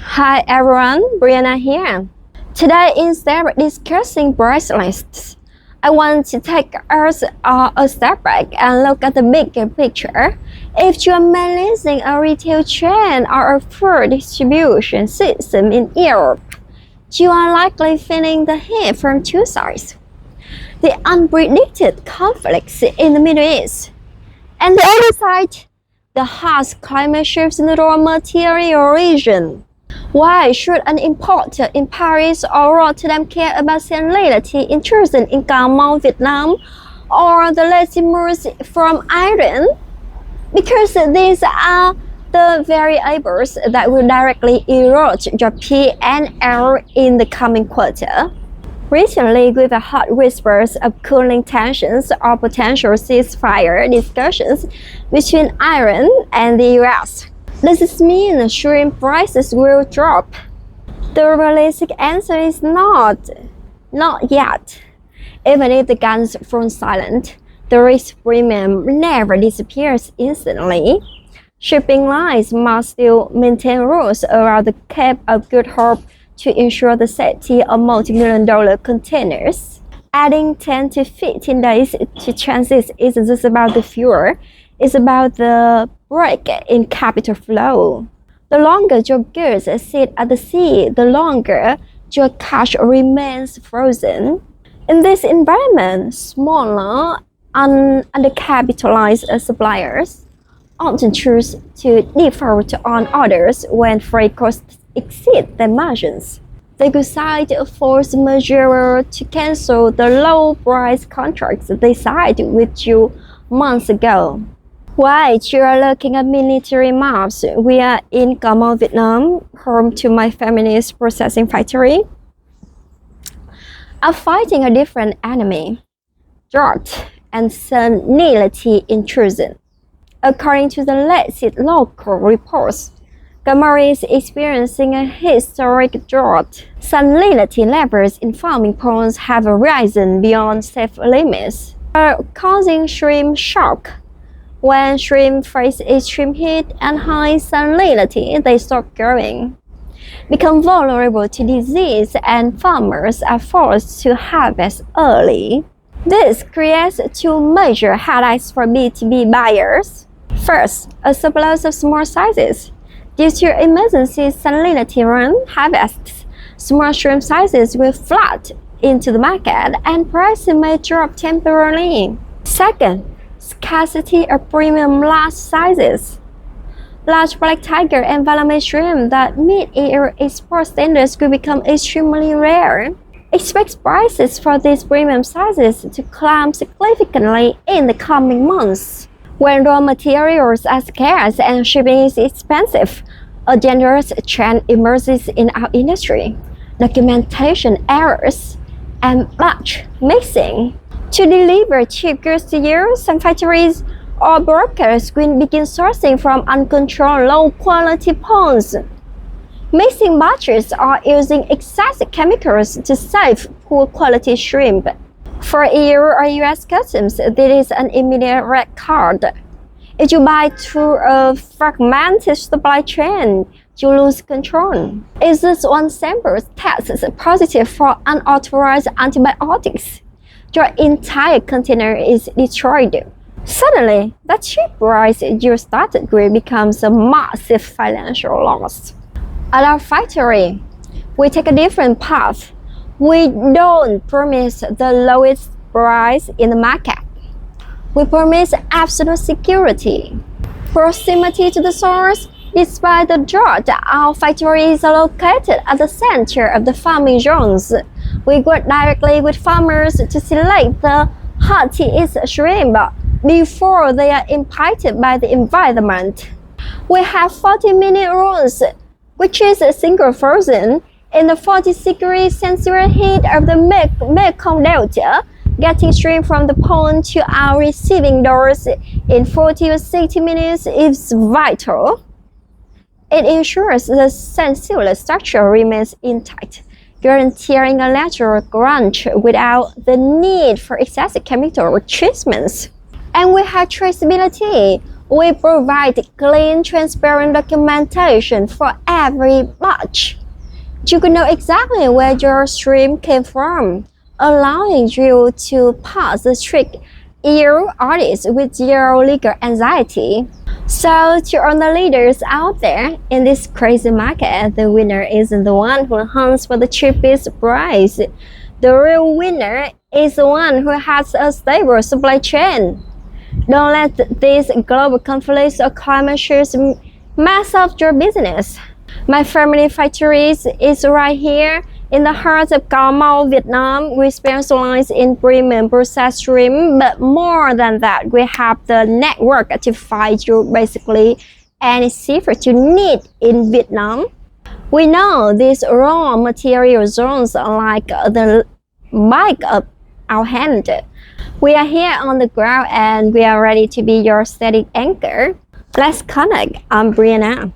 Hi everyone, Brianna here. Today, instead of discussing price lists, I want to take us a step back and look at the bigger picture. If you are managing a retail chain or a food distribution system in Europe, you are likely feeling the heat from two sides. The unpredicted conflicts in the Middle East, and the other side, the harsh climate shifts in the raw material region. Why should an importer in Paris or Rotterdam care about salinity intrusion in Cà Mau, Vietnam, or the lecimers from Iran? Because these are the variables that will directly erode your P&L in the coming quarter. Recently, with the hot whispers of cooling tensions or potential ceasefire discussions between Iran and the US, does this mean shrimp prices will drop? The realistic answer is not yet. Even if the guns fall silent, the risk premium never disappears instantly. Shipping lines must still maintain rules around the Cape of Good Hope to ensure the safety of multi-million-dollar containers. Adding 10 to 15 days to transit isn't just about the fuel, it's about the break in capital flow. The longer your goods sit at the sea, the longer your cash remains frozen. In this environment, smaller, undercapitalized suppliers often choose to default on orders when freight costs exceed their margins. They could cite force majeure to cancel the low-price contracts they signed with you months ago. While you are looking at military maps, we are in Cà Mau, Vietnam, home to my family's processing factory, are fighting a different enemy: drought and salinity intrusion. According to the latest local reports, Cà Mau is experiencing a historic drought. Salinity levels in farming ponds have risen beyond safe limits, causing shrimp shock. When shrimp face extreme heat and high salinity, they stop growing, become vulnerable to disease, and farmers are forced to harvest early. This creates two major headaches for B2B buyers. First, a surplus of small sizes. Due to emergency salinity run harvests, small shrimp sizes will flood into the market and prices may drop temporarily. Second, scarcity of premium large sizes. Large black tiger and Valame shrimp that meet EU export standards could become extremely rare. Expect prices for these premium sizes to climb significantly in the coming months. When raw materials are scarce and shipping is expensive, a dangerous trend emerges in our industry: documentation errors and batch mixing. To deliver cheap goods to you, some factories or brokers will begin sourcing from uncontrolled low-quality ponds, mixing batches or using excessive chemicals to save poor-quality shrimp. For EU or US customs, this is an immediate red card. If you buy through a fragmented supply chain, you lose control. If this one sample tests positive for unauthorized antibiotics, your entire container is destroyed. Suddenly, the cheap price you started with becomes a massive financial loss. At our factory, we take a different path. We don't promise the lowest price in the market. We promise absolute security. Proximity to the source. Despite the drought, our factory is located at the center of the farming zones. We work directly with farmers to select the healthiest shrimp before they are impacted by the environment. We have 40-minute runs, which is a single frozen in the 40-degree Celsius heat of the Mekong Delta. Getting shrimp from the pond to our receiving doors in 40 or 60 minutes is vital. It ensures the cellular structure remains intact, guaranteeing a natural crunch without the need for excessive chemical treatments. And we have traceability. We provide clean, transparent documentation for every batch. You can know exactly where your stream came from, allowing you to pass the strict EU audits with zero legal anxiety. So, to all the leaders out there in this crazy market, the winner isn't the one who hunts for the cheapest price. The real winner is the one who has a stable supply chain. Don't let these global conflicts or climate change mess up your business. My family factory is right here in the heart of Cà Mau, Vietnam. We specialize in premium processed shrimp, but more than that, we have the network to find you basically any seafood you need in Vietnam. We know these raw material zones are like the back of our hand. We are here on the ground and we are ready to be your steady anchor. Let's connect. I'm Brianna.